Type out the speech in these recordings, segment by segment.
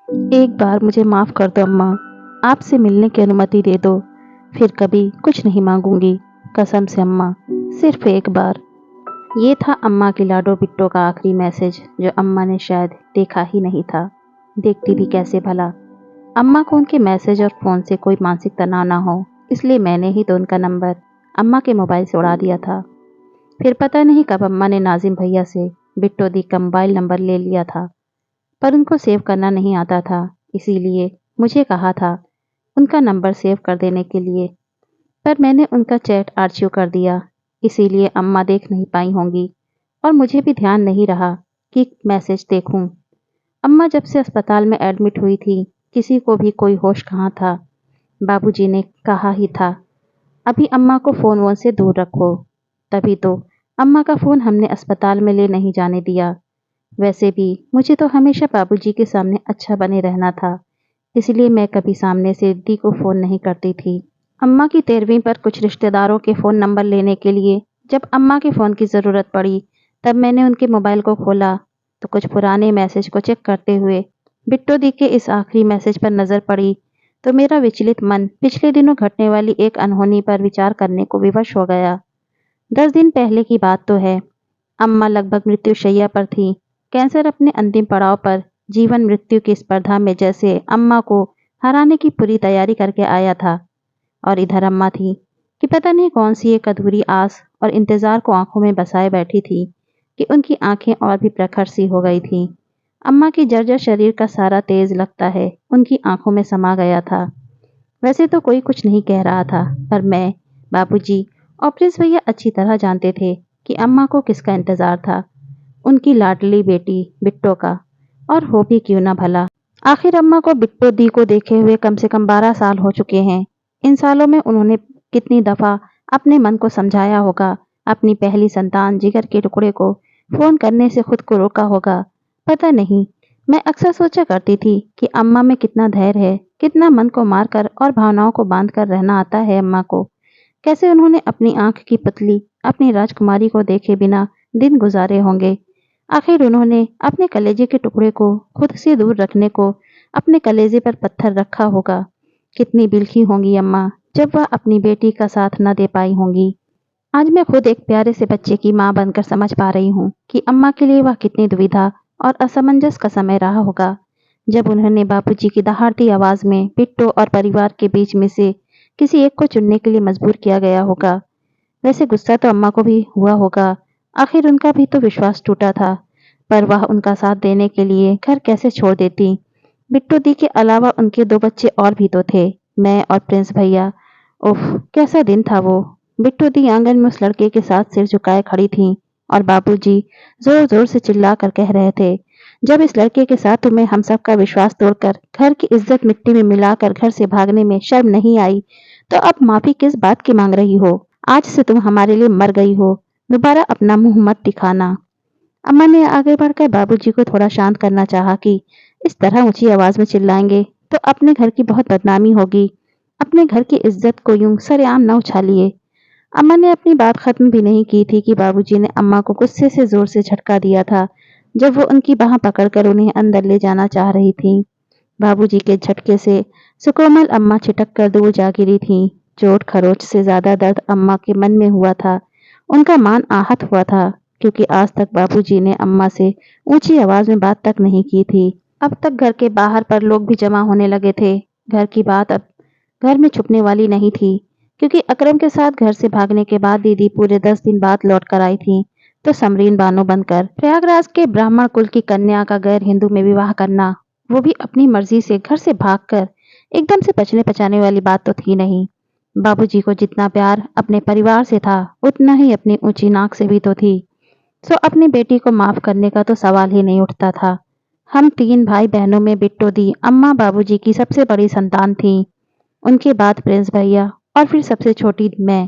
एक बार मुझे माफ़ कर दो अम्मा। आपसे मिलने की अनुमति दे दो। फिर कभी कुछ नहीं मांगूंगी। कसम से अम्मा, सिर्फ एक बार। ये था अम्मा की लाडो बिट्टो का आखिरी मैसेज, जो अम्मा ने शायद देखा ही नहीं था। देखती भी कैसे भला। अम्मा को उनके मैसेज और फ़ोन से कोई मानसिक तनाव ना हो, इसलिए मैंने ही तो उनका नंबर अम्मा के मोबाइल से उड़ा दिया था। फिर पता नहीं कब अम्मा ने नाजिम भैया से बिट्टो दी का मोबाइल नंबर ले लिया था, पर उनको सेव करना नहीं आता था, इसीलिए मुझे कहा था उनका नंबर सेव कर देने के लिए। पर मैंने उनका चैट आर्चिव कर दिया, इसीलिए अम्मा देख नहीं पाई होंगी और मुझे भी ध्यान नहीं रहा कि मैसेज देखूं। अम्मा जब से अस्पताल में एडमिट हुई थी, किसी को भी कोई होश कहाँ था। बाबूजी ने कहा ही था, अभी अम्मा को फ़ोन वोन से दूर रखो। तभी तो अम्मा का फ़ोन हमने अस्पताल में ले नहीं जाने दिया। वैसे भी मुझे तो हमेशा बाबूजी के सामने अच्छा बने रहना था, इसलिए मैं कभी सामने से दी को फ़ोन नहीं करती थी। अम्मा की 13वीं पर कुछ रिश्तेदारों के फ़ोन नंबर लेने के लिए जब अम्मा के फ़ोन की ज़रूरत पड़ी, तब मैंने उनके मोबाइल को खोला तो कुछ पुराने मैसेज को चेक करते हुए बिट्टो दी के इस आखिरी मैसेज पर नज़र पड़ी, तो मेरा विचलित मन पिछले दिनों घटने वाली एक अनहोनी पर विचार करने को विवश हो गया। 10 दिन पहले की बात तो है। अम्मा लगभग मृत्युशैया पर थी। कैंसर अपने अंतिम पड़ाव पर जीवन मृत्यु की स्पर्धा में जैसे अम्मा को हराने की पूरी तैयारी करके आया था, और इधर अम्मा थी कि पता नहीं कौन सी एक अधूरी आस और इंतजार को आंखों में बसाए बैठी थी कि उनकी आंखें और भी प्रखर सी हो गई थीं। अम्मा की जर्जर शरीर का सारा तेज लगता है उनकी आंखों में समा गया था। वैसे तो कोई कुछ नहीं कह रहा था, पर मैं, बाबूजी और प्रिंस भैया अच्छी तरह जानते थे कि अम्मा को किसका इंतजार था। उनकी लाडली बेटी बिट्टो का, और हो भी क्यों ना भला। आखिर अम्मा को बिट्टो दी को देखे हुए कम से कम 12 साल हो चुके हैं। इन सालों में उन्होंने कितनी दफ़ा अपने मन को समझाया होगा, अपनी पहली संतान जिगर के टुकड़े को फ़ोन करने से खुद को रोका होगा, पता नहीं। मैं अक्सर सोचा करती थी कि अम्मा में कितना धैर्य है, कितना मन को मारकर और भावनाओं को बांध कर रहना आता है अम्मा को। कैसे उन्होंने अपनी आंख की पुतली, अपनी राजकुमारी को देखे बिना दिन गुजारे होंगे। आखिर उन्होंने अपने कलेजे के टुकड़े को खुद से दूर रखने को अपने कलेजे पर पत्थर रखा होगा। कितनी बिलखी होंगी अम्मा जब वह अपनी बेटी का साथ न दे पाई होंगी। आज मैं खुद एक प्यारे से बच्चे की माँ बनकर समझ पा रही हूँ कि अम्मा के लिए वह कितनी दुविधा और असमंजस का समय रहा होगा, जब उन्होंने बाबूजी की दहाड़ती आवाज़ में बिट्टो और परिवार के बीच में से किसी एक को चुनने के लिए मजबूर किया गया होगा। वैसे गुस्सा तो अम्मा को भी हुआ होगा, आखिर उनका भी तो विश्वास टूटा था, पर वह उनका साथ देने के लिए घर कैसे छोड़ देती। बिट्टू दी के अलावा उनके 2 बच्चे और भी तो थे, मैं और प्रिंस भैया। उफ, कैसा दिन था वो। बिट्टू दी आंगन में उस लड़के के साथ सिर झुकाए खड़ी थीं और बाबूजी जोर जोर से चिल्ला कर कह रहे थे, जब इस लड़के के साथ तुम्हें हम सब का विश्वास तोड़कर घर की इज्जत मिट्टी में मिलाकर घर से भागने में शर्म नहीं आई, तो अब माफी किस बात की मांग रही हो। आज से तुम हमारे लिए मर गई हो, दोबारा अपना मुंह मत दिखाना। अम्मा ने आगे बढ़कर बाबूजी को थोड़ा शांत करना चाहा कि इस तरह ऊंची आवाज में चिल्लाएंगे तो अपने घर की बहुत बदनामी होगी। अपने घर की इज्जत को यूं सरेआम न उछालिए। अम्मा ने अपनी बात खत्म भी नहीं की थी कि बाबूजी ने अम्मा को गुस्से से जोर से झटका दिया था, जब वो उनकी बाह पकड़कर उन्हें अंदर ले जाना चाह रही थी। बाबूजी के झटके से सुकोमल अम्मा छिटक कर दूर जा गिरी थीं। चोट खरोच से ज्यादा दर्द अम्मा के मन में हुआ था। उनका मान आहत हुआ था, क्योंकि आज तक बाबूजी ने अम्मा से ऊंची आवाज में बात तक नहीं की थी। अब तक घर के बाहर पर लोग भी जमा होने लगे थे। घर की बात अब घर में छुपने वाली नहीं थी, क्योंकि अकरम के साथ घर से भागने के बाद दीदी पूरे 10 दिन बाद लौट कर आई थी, तो समरीन बानो बनकर प्रयागराज के ब्राह्मण कुल की कन्या का गैर हिंदू में विवाह करना, वो भी अपनी मर्जी से घर से भागकर, एकदम से बचने बचाने वाली बात तो थी नहीं। बाबूजी को जितना प्यार अपने परिवार से था, उतना ही अपनी ऊंची नाक से भी तो थी। सो अपनी बेटी को माफ करने का तो सवाल ही नहीं उठता था। हम 3 भाई बहनों में बिट्टो दी अम्मा बाबूजी की सबसे बड़ी संतान थी। उनके बाद प्रिंस भैया और फिर सबसे छोटी मैं।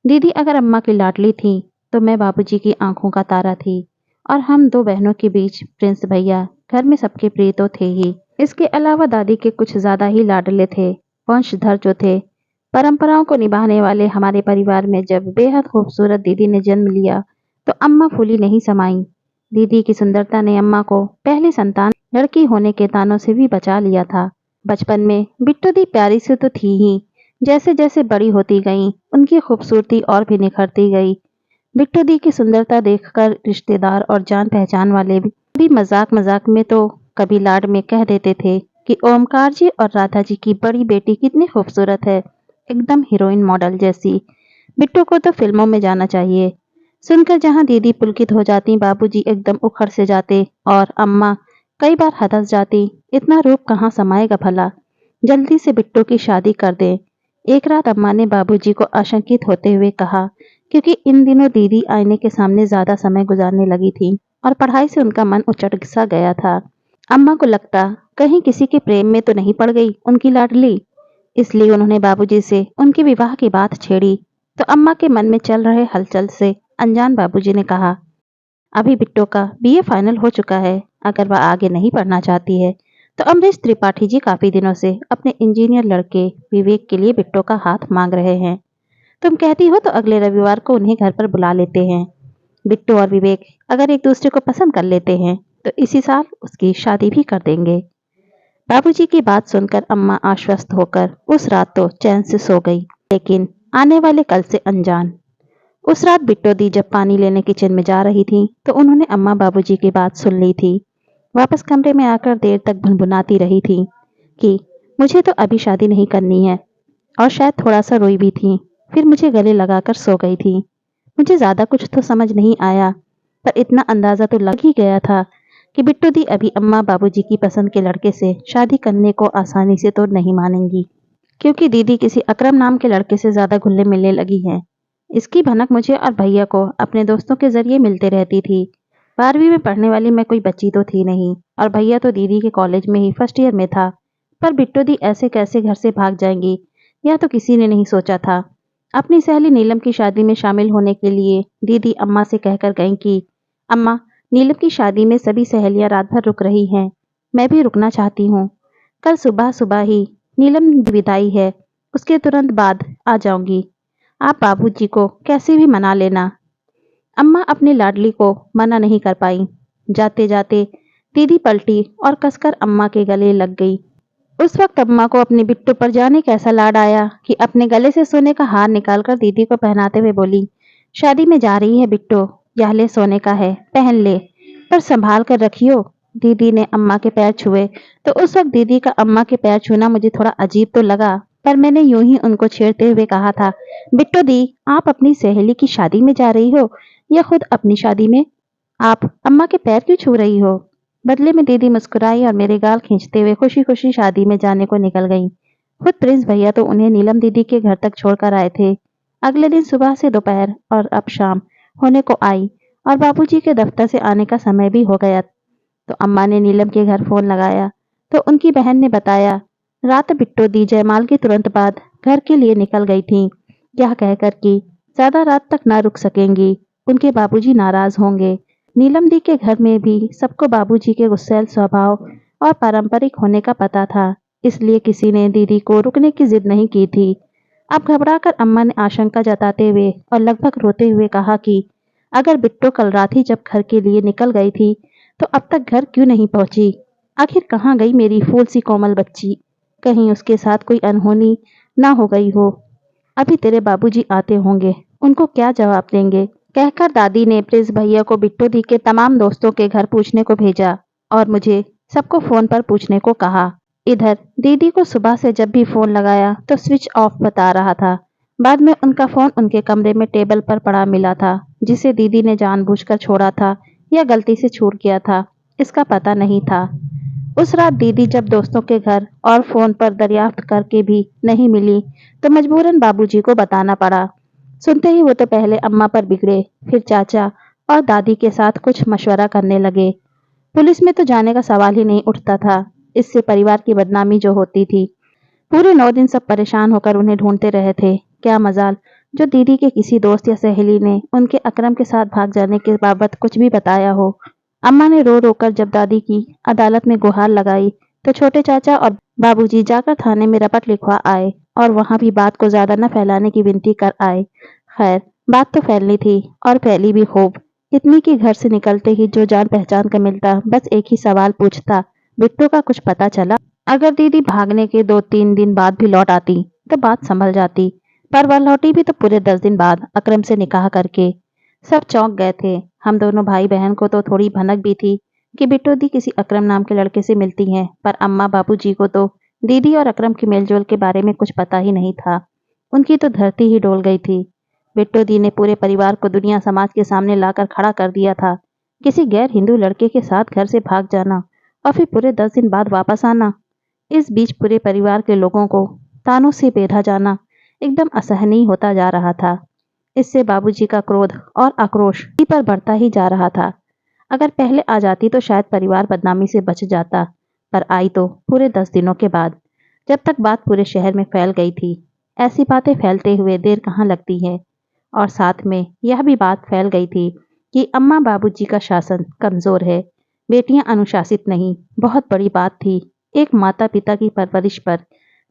दीदी अगर अम्मा की लाडली थी, तो मैं बाबूजी की आंखों का तारा थी, और हम 2 बहनों के बीच प्रिंस भैया घर में सबके प्रिय तो थे ही। इसके अलावा दादी के कुछ ज्यादा ही लाडले थे। वंशधर जो थे, परंपराओं को निभाने वाले हमारे परिवार में जब बेहद खूबसूरत दीदी ने जन्म लिया, तो अम्मा फूली नहीं समाई। दीदी की सुंदरता ने अम्मा को पहली संतान लड़की होने के तानों से भी बचा लिया था। बचपन में बिट्टू दी प्यारी से तो थी ही, जैसे जैसे बड़ी होती गई उनकी खूबसूरती और भी निखरती गई। बिट्टू दी की सुंदरता देखकर रिश्तेदार और जान पहचान वाले भी मजाक मजाक में तो कभी लाड में कह देते थे कि ओमकार जी और राधा जी की बड़ी बेटी कितनी खूबसूरत है, एकदम हीरोइन मॉडल जैसी। बिट्टू को तो फिल्मों में जाना चाहिए। सुनकर जहां दीदी पुलकित हो जाती, बाबूजी एकदम उखड़ से जाते और अम्मा कई बार हदस जाती। इतना रूप कहाँ समाएगा भला, जल्दी से बिट्टू की शादी कर दे। एक रात अम्मा ने बाबूजी को आशंकित होते हुए कहा, क्योंकि इन दिनों दीदी आईने के सामने ज्यादा समय गुजारने लगी थी और पढ़ाई से उनका मन उचट सा गया था। अम्मा को लगता कहीं किसी के प्रेम में तो नहीं पड़ गई उनकी लाडली, इसलिए उन्होंने बाबूजी से उनके विवाह की बात छेड़ी। तो अम्मा के मन में चल रहे हलचल से अनजान बाबूजी ने कहा, अभी बिट्टू का बीए फाइनल हो चुका है, अगर वह आगे नहीं पढ़ना चाहती है तो अमरीश त्रिपाठी जी काफी दिनों से अपने इंजीनियर लड़के विवेक के लिए बिट्टू का हाथ मांग रहे हैं। तुम कहती हो तो अगले रविवार को उन्हें घर पर बुला लेते हैं। बिट्टू और विवेक अगर एक दूसरे को पसंद कर लेते हैं तो इसी साल उसकी शादी भी कर देंगे। बाबूजी की बात सुनकर अम्मा आश्वस्त होकर उस रात तो चैन से सो गई, लेकिन आने वाले कल से अनजान। उस रात बिट्टू दी जब पानी लेने किचन में जा रही थी तो उन्होंने अम्मा बाबूजी की बात सुन ली थी। वापस कमरे में आकर देर तक भुनभुनाती रही थी कि मुझे तो अभी शादी नहीं करनी है, और शायद थोड़ा सा रोई भी थी। फिर मुझे गले लगाकर सो गई थी। मुझे ज्यादा कुछ तो समझ नहीं आया, पर इतना अंदाजा तो लग ही गया था कि बिट्टू दी अभी अम्मा बाबूजी की पसंद के लड़के से शादी करने को आसानी से तो नहीं मानेंगी, क्योंकि दीदी किसी अकरम नाम के लड़के से ज्यादा घुलने मिलने लगी है। इसकी भनक मुझे और भैया को अपने दोस्तों के जरिए मिलते रहती थी। 12वीं में पढ़ने वाली मैं कोई बच्ची तो थी नहीं, और भैया तो दीदी के कॉलेज में ही फर्स्ट ईयर में था। पर बिट्टू दी ऐसे कैसे घर से भाग जाएंगी, यह तो किसी ने नहीं सोचा था। अपनी सहेली नीलम की शादी में शामिल होने के लिए दीदी अम्मा से कहकर गईं कि अम्मा, नीलम की शादी में सभी सहेलियां रात भर रुक रही हैं, मैं भी रुकना चाहती हूँ। कल सुबह सुबह ही नीलम की विदाई है, उसके तुरंत बाद आ जाऊंगी। आप बाबूजी को कैसे भी मना लेना। अम्मा अपनी लाडली को मना नहीं कर पाई। जाते जाते दीदी पलटी और कसकर अम्मा के गले लग गई। उस वक्त अम्मा को अपने बिट्टू पर जाने कैसा लाड आया कि अपने गले से सोने का हार निकालकर दीदी को पहनाते हुए बोली, शादी में जा रही है बिट्टू, यह ले सोने का है, पहन ले, पर संभाल कर रखियो। दीदी ने अम्मा के पैर छुए तो उस वक्त दीदी का अम्मा के पैर छूना मुझे थोड़ा अजीब तो लगा, पर मैंने यूं ही उनको छेड़ते हुए कहा था, बिट्टू दी, आप अपनी सहेली की शादी में जा रही हो या खुद अपनी शादी में? आप अम्मा के पैर क्यों छू रही हो? बदले में दीदी मुस्कुराई और मेरे गाल खींचते हुए खुशी खुशी शादी में जाने को निकल गई। खुद प्रिंस भैया तो उन्हें नीलम दीदी के घर तक छोड़कर आए थे। अगले दिन सुबह से दोपहर और अब शाम होने को आई और बाबूजी के दफ्तर से आने का समय भी हो गया। तो अम्मा ने नीलम के घर फोन लगाया तो उनकी बहन ने बताया, रात बिट्टू दी जयमाल के तुरंत बाद घर के लिए निकल गई थी, यह कहकर कि ज्यादा रात तक ना रुक सकेंगी, उनके बाबूजी नाराज होंगे। नीलम दी के घर में भी सबको बाबूजी के गुस्सैल स्वभाव और पारंपरिक होने का पता था, इसलिए किसी ने दीदी को रुकने की जिद नहीं की थी। अब घबराकर अम्मा ने आशंका जताते हुए और लगभग रोते हुए कहा कि अगर बिट्टू कल रात ही जब घर के लिए निकल गई थी तो अब तक घर क्यों नहीं पहुंची? आखिर कहाँ गई मेरी फूल सी कोमल बच्ची? कहीं उसके साथ कोई अनहोनी ना हो गई हो। अभी तेरे बाबूजी आते होंगे, उनको क्या जवाब देंगे? कहकर दादी ने प्रिंस भैया को बिट्टू दी के तमाम दोस्तों के घर पूछने को भेजा और मुझे सबको फोन पर पूछने को कहा। इधर दीदी को सुबह से जब भी फोन लगाया तो स्विच ऑफ बता रहा था। बाद में उनका फोन उनके कमरे में टेबल पर पड़ा मिला था, जिसे दीदी ने जानबूझकर छोड़ा था या गलती से छूट गया था, इसका पता नहीं था। उस रात दीदी जब दोस्तों के घर और फोन पर दरियाफ्त करके भी नहीं मिली तो मजबूरन बाबूजी को बताना पड़ा। सुनते ही वो तो पहले अम्मा पर बिगड़े, फिर चाचा और दादी के साथ कुछ मशवरा करने लगे। पुलिस में तो जाने का सवाल ही नहीं उठता था, इससे परिवार की बदनामी जो होती थी। पूरे 9 दिन सब परेशान होकर उन्हें ढूंढते रहे थे। क्या मजाल जो दीदी के किसी दोस्त या सहेली ने उनके अकरम के साथ भाग जाने के बाबत कुछ भी बताया हो। अम्मा ने रो रो कर जब दादी की अदालत में गुहार लगाई तो छोटे चाचा और बाबूजी जाकर थाने में रपट लिखवा आए और वहां भी बात को ज्यादा न फैलाने की विनती कर आए। खैर, बात तो फैलनी थी और फैली भी खूब, इतनी कि घर से निकलते ही जो जान पहचान का मिलता बस एक ही सवाल पूछता, बिट्टू का कुछ पता चला? अगर दीदी भागने के 2-3 दिन बाद भी लौट आती तो बात संभल जाती, पर वह लौटी भी तो पूरे 10 दिन बाद अकरम से निकाह करके। सब चौंक गए थे। हम दोनों भाई बहन को तो थोड़ी भनक भी थी कि बिट्टू दी किसी अकरम नाम के लड़के से मिलती हैं, पर अम्मा बाबूजी को तो दीदी और अकरम के मेलजोल के बारे में कुछ पता ही नहीं था। उनकी तो धरती ही डोल गई थी। बिट्टू दी ने पूरे परिवार को दुनिया समाज के सामने लाकर खड़ा कर दिया था। किसी गैर हिंदू लड़के के साथ घर से भाग जाना और फिर पूरे 10 दिन बाद वापस आना। इस बीच पूरे परिवार के लोगों को तानों से बेधा जाना एकदम असहनीय होता जा रहा था। इससे बाबूजी का क्रोध और आक्रोश ही पर बढ़ता ही जा रहा था। अगर पहले आ जाती तो शायद परिवार बदनामी से बच जाता, पर आई तो पूरे 10 दिनों के बाद, जब तक बात पूरे शहर में फैल गई थी। ऐसी बातें फैलते हुए देर कहाँ लगती है, और साथ में यह भी बात फैल गई थी कि अम्मा बाबूजी का शासन कमजोर है, बेटियां अनुशासित नहीं। बहुत बड़ी बात थी। एक माता पिता की परवरिश पर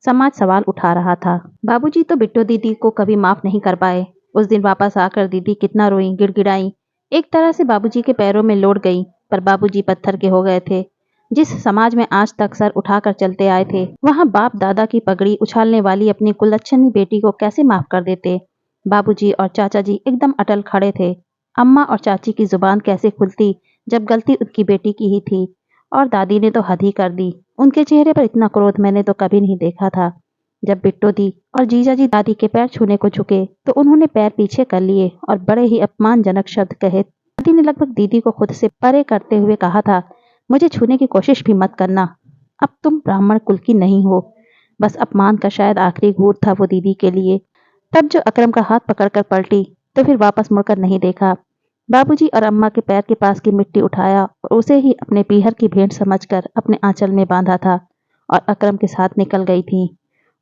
समाज सवाल उठा रहा था। बाबूजी तो बिट्टू दीदी को कभी माफ नहीं कर पाए। उस दिन वापस आकर दीदी कितना रोई, गिड़गिड़ाई। एक तरह से बाबूजी के पैरों में लौट गई, पर बाबूजी पत्थर के हो गए थे। जिस समाज में आज तक सर उठाकर चलते आए थे, वहां बाप दादा की पगड़ी उछालने वाली अपनी कुलच्छनी बेटी को कैसे माफ कर देते। बाबूजी और चाचा जी एकदम अटल खड़े थे। अम्मा और चाची की जुबान कैसे खुलती जब गलती उनकी बेटी की ही थी, और दादी ने तो हद ही कर दी। उनके चेहरे पर इतना क्रोध मैंने तो कभी नहीं देखा था। जब बिट्टू दी और जीजा जी दादी के पैर छूने को झुके तो उन्होंने पैर पीछे कर लिए और बड़े ही अपमानजनक शब्द कहे। दादी ने लगभग दीदी को खुद से परे करते हुए कहा था, मुझे छूने की कोशिश भी मत करना। अब तुम ब्राह्मण कुल की नहीं हो। बस अपमान का शायद आखिरी घूर था वो दीदी के लिए। तब जो अकरम का हाथ पकड़कर पलटी तो फिर वापस मुड़कर नहीं देखा। बाबूजी और अम्मा के पैर के पास की मिट्टी उठाया और उसे ही अपने पीहर की भेंट समझकर अपने आंचल में बांधा था और अकरम के साथ निकल गई थी।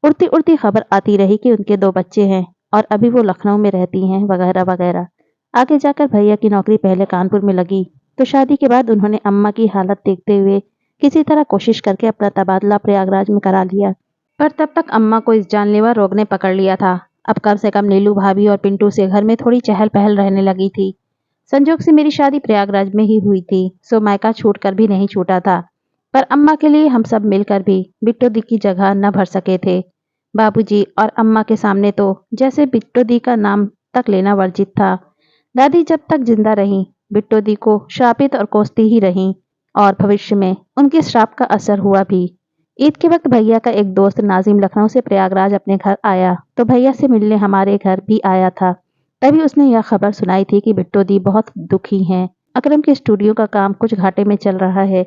उड़ती उड़ती खबर आती रही कि उनके 2 बच्चे हैं और अभी वो लखनऊ में रहती हैं, वगैरह वगैरह। आगे जाकर भैया की नौकरी पहले कानपुर में लगी, तो शादी के बाद उन्होंने अम्मा की हालत देखते हुए किसी तरह कोशिश करके अपना तबादला प्रयागराज में करा लिया। पर तब तक अम्मा को इस जानलेवा रोग ने पकड़ लिया था। अब कम से कम नीलू भाभी और पिंटू से घर में थोड़ी चहल पहल रहने लगी थी। संजोग से मेरी शादी प्रयागराज में ही हुई थी, सो मायका छूट कर भी नहीं छूटा था। पर अम्मा के लिए हम सब मिलकर भी बिट्टू दी की जगह न भर सके थे। बाबूजी और अम्मा के सामने तो जैसे बिट्टू दी का नाम तक लेना वर्जित था। दादी जब तक जिंदा रहीं, बिट्टू दी को श्रापित और कोसती ही रहीं, और भविष्य में उनके श्राप का असर हुआ भी। ईद के वक्त भैया का एक दोस्त नाजिम लखनऊ से प्रयागराज अपने घर आया, तो भैया से मिलने हमारे घर भी आया था। तभी उसने यह खबर सुनाई थी कि बिट्टू दी बहुत दुखी हैं। अकरम के स्टूडियो का काम कुछ घाटे में चल रहा है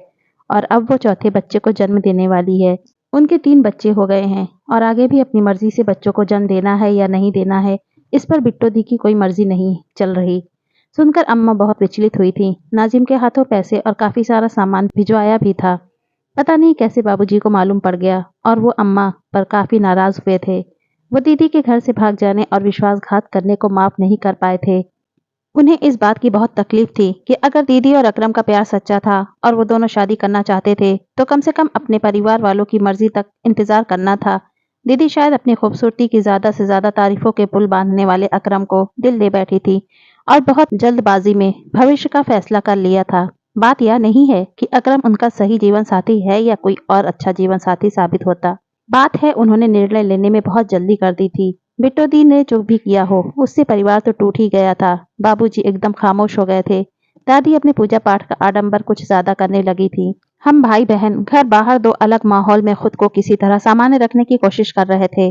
और अब वो चौथे बच्चे को जन्म देने वाली है। उनके 3 बच्चे हो गए हैं और आगे भी अपनी मर्जी से बच्चों को जन्म देना है या नहीं देना है, इस पर बिट्टू दी की कोई मर्जी नहीं चल रही। सुनकर अम्मा बहुत विचलित हुई थी। नाजिम के हाथों पैसे और काफी सारा सामान भिजवाया भी था। पता नहीं कैसे बाबूजी को मालूम पड़ गया और वो अम्मा पर काफी नाराज हुए थे। वो दीदी के घर से भाग जाने और विश्वासघात करने को माफ नहीं कर पाए थे। उन्हें इस बात की बहुत तकलीफ थी कि अगर दीदी और अकरम का प्यार सच्चा था और वो दोनों शादी करना चाहते थे, तो कम से कम अपने परिवार वालों की मर्जी तक इंतजार करना था। दीदी शायद अपनी खूबसूरती की ज्यादा से ज्यादा तारीफों के पुल बांधने वाले अकरम को दिल दे बैठी थी और बहुत जल्दबाजी में भविष्य का फैसला कर लिया था। बात यह नहीं है कि अकरम उनका सही जीवन साथी है या कोई और अच्छा जीवन साथी साबित होता। बात है उन्होंने निर्णय लेने में बहुत जल्दी कर दी थी। बिट्टू दी ने जो भी किया हो, उससे परिवार तो टूट ही गया था। बाबूजी एकदम खामोश हो गए थे। दादी अपने पूजा पाठ का आडंबर कुछ ज्यादा करने लगी थी। हम भाई बहन घर बाहर 2 अलग माहौल में खुद को किसी तरह सामान्य रखने की कोशिश कर रहे थे।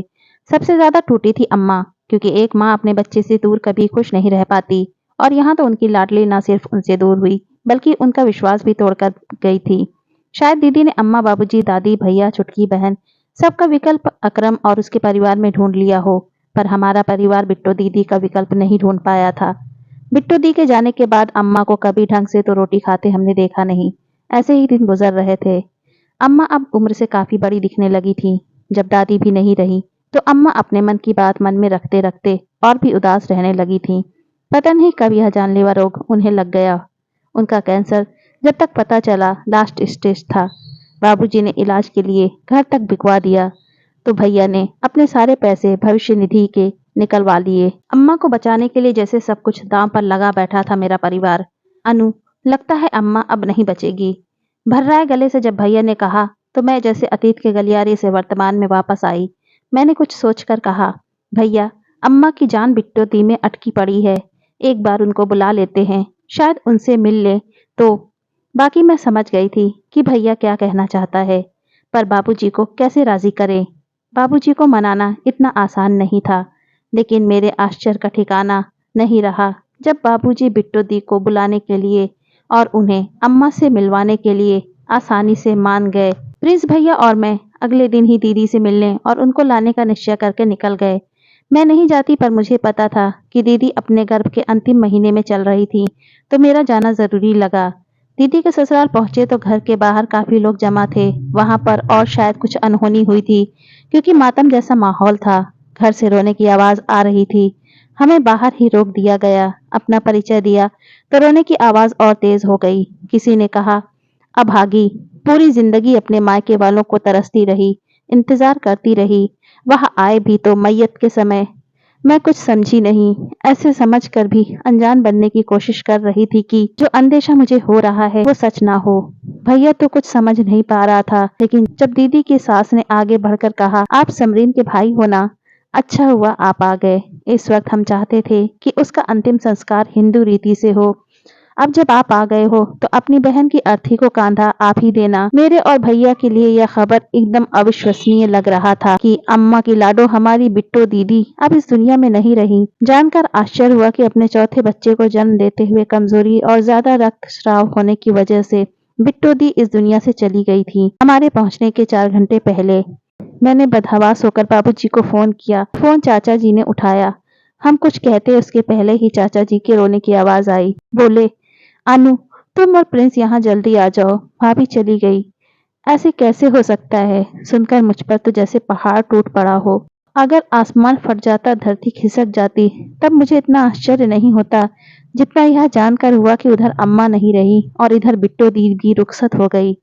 सबसे ज्यादा टूटी थी अम्मा, क्योंकि एक माँ अपने बच्चे से दूर कभी खुश नहीं रह पाती, और यहाँ तो उनकी लाडली न सिर्फ उनसे दूर हुई बल्कि उनका विश्वास भी तोड़कर गई थी। शायद दीदी ने अम्मा, बाबूजी, दादी, भैया, छुटकी बहन सबका विकल्प अकरम और उसके परिवार में ढूंढ लिया हो, पर हमारा परिवार बिट्टू दीदी का विकल्प नहीं ढूंढ पाया था। बिट्टू दी के जाने के बाद अम्मा को कभी ढंग से तो रोटी खाते हमने देखा नहीं। ऐसे ही दिन गुजर रहे थे। अम्मा अब उम्र से काफी बड़ी दिखने लगी थी। जब दादी भी नहीं रही तो अम्मा अपने मन की बात मन में रखते रखते और भी उदास रहने लगी थी। पता नहीं कब यह जानलेवा रोग उन्हें लग गया। उनका कैंसर जब तक पता चला लास्ट स्टेज था। बाबूजी ने इलाज के लिए घर तक बिकवा दिया, तो भैया ने अपने सारे पैसे भविष्य निधि के निकलवा लिए। अम्मा को बचाने के लिए जैसे सब कुछ दांव पर लगा बैठा था मेरा परिवार। अनु, लगता है अम्मा अब नहीं बचेगी। भर्राए गले से जब भैया ने कहा तो मैं जैसे अतीत के गलियारे से वर्तमान में वापस आई। मैंने कुछ सोचकर कहा, भैया, अम्मा की जान बिट्टो दी में अटकी पड़ी है। एक बार उनको बुला लेते हैं, शायद उनसे मिल ले तो। बाकी मैं समझ गई थी कि भैया क्या कहना चाहता है, पर बाबूजी को कैसे राजी करें। बाबूजी को मनाना इतना आसान नहीं था, लेकिन मेरे आश्चर्य का ठिकाना नहीं रहा जब बाबूजी बिट्टो दी को बुलाने के लिए और उन्हें अम्मा से मिलवाने के लिए आसानी से मान गए। प्रिंस भैया और मैं अगले दिन ही दीदी से मिलने और उनको लाने का निश्चय करके निकल गए। मैं नहीं जाती, पर मुझे पता था कि दीदी अपने गर्भ के अंतिम महीने में चल रही थी, तो मेरा जाना जरूरी लगा। दीदी के ससुराल पहुंचे तो घर के बाहर काफी लोग जमा थे वहां पर, और शायद कुछ अनहोनी हुई थी क्योंकि मातम जैसा माहौल था। घर से रोने की आवाज आ रही थी। हमें बाहर ही रोक दिया गया। अपना परिचय दिया तो रोने की आवाज और तेज हो गई। किसी ने कहा, अभागी, पूरी जिंदगी अपने मायके वालों को तरसती रही, इंतजार करती रही, वह आए भी तो मैयत के समय। मैं कुछ समझी नहीं। ऐसे समझकर भी अनजान बनने की कोशिश कर रही थी कि जो अंदेशा मुझे हो रहा है वो सच ना हो। भैया तो कुछ समझ नहीं पा रहा था, लेकिन जब दीदी की सास ने आगे बढ़कर कहा, आप समरीन के भाई हो ना, अच्छा हुआ आप आ गए। इस वक्त हम चाहते थे कि उसका अंतिम संस्कार हिंदू रीति से हो। अब जब आप आ गए हो तो अपनी बहन की अर्थी को कांधा आप ही देना। मेरे और भैया के लिए यह खबर एकदम अविश्वसनीय लग रहा था कि अम्मा की लाडो हमारी बिट्टो दीदी अब इस दुनिया में नहीं रही। जानकर आश्चर्य हुआ कि अपने चौथे बच्चे को जन्म देते हुए कमजोरी और ज्यादा रक्तस्राव होने की वजह से बिट्टो दी इस दुनिया से चली गई थी। हमारे पहुंचने के 4 घंटे पहले मैंने बदहवास होकर बाबूजी को फोन किया। फोन चाचा जी ने उठाया। हम कुछ कहते उसके पहले ही चाचा जी के रोने की आवाज आई। बोले, अनु, तुम और प्रिंस यहाँ जल्दी आ जाओ, भाभी चली गई। ऐसे कैसे हो सकता है? सुनकर मुझ पर तो जैसे पहाड़ टूट पड़ा हो। अगर आसमान फट जाता, धरती खिसक जाती, तब मुझे इतना आश्चर्य नहीं होता जितना यह जानकर हुआ कि उधर अम्मा नहीं रही और इधर बिट्टो दी भी रुखसत हो गई।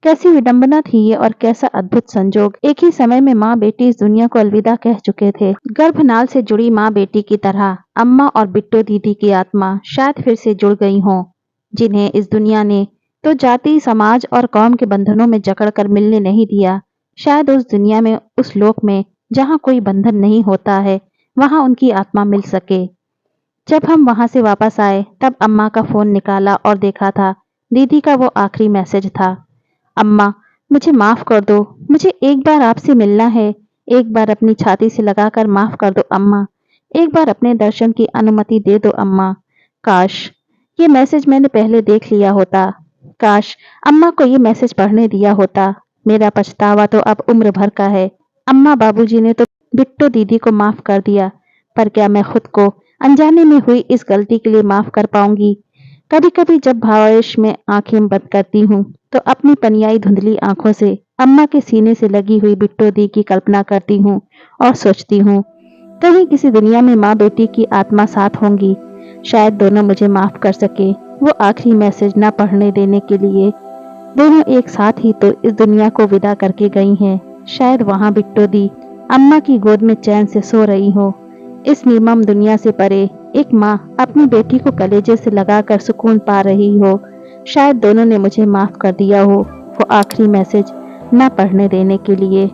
कैसी विडंबना थी ये, और कैसा अद्भुत संजोग। एक ही समय में माँ बेटी इस दुनिया को अलविदा कह चुके थे। गर्भनाल से जुड़ी माँ बेटी की तरह अम्मा और बिट्टो दीदी की आत्मा शायद फिर से जुड़ गई हों, जिन्हें इस दुनिया ने तो जाति, समाज और कौम के बंधनों में जकड़कर मिलने नहीं दिया। शायद उस दुनिया में, उस लोक में जहाँ कोई बंधन नहीं होता है, वहां उनकी आत्मा मिल सके। जब हम वहां से वापस आए तब अम्मा का फोन निकाला और देखा था दीदी का वो आखिरी मैसेज था। अम्मा, मुझे माफ कर दो, मुझे एक बार आपसे मिलना है। एक बार अपनी छाती से लगाकर माफ कर दो अम्मा। एक बार अपने दर्शन की अनुमति दे दो अम्मा। काश ये मैसेज मैंने पहले देख लिया होता। काश अम्मा को ये मैसेज पढ़ने दिया होता। मेरा पछतावा तो अब उम्र भर का है। अम्मा बाबूजी ने तो बिट्टो दीदी को माफ कर दिया, पर क्या मैं खुद को अनजाने में हुई इस गलती के लिए माफ कर पाऊंगी? कभी कभी जब भावावेश में आंखें बंद करती हूँ तो अपनी पनियाई धुंधली आंखों से अम्मा के सीने से लगी हुई बिट्टो दी की कल्पना करती हूँ और सोचती हूँ, कहीं किसी दुनिया में माँ बेटी की आत्मा साथ होंगी। शायद दोनों मुझे माफ कर सके वो आखिरी मैसेज न पढ़ने देने के लिए। दोनों एक साथ ही तो इस दुनिया को विदा करके गई हैं। शायद वहां बिट्टो दी अम्मा की गोद में चैन से सो रही हो। इस निर्मम दुनिया से परे एक माँ अपनी बेटी को कलेजे से लगाकर सुकून पा रही हो। शायद दोनों ने मुझे माफ कर दिया हो वो आखिरी मैसेज न पढ़ने देने के लिए।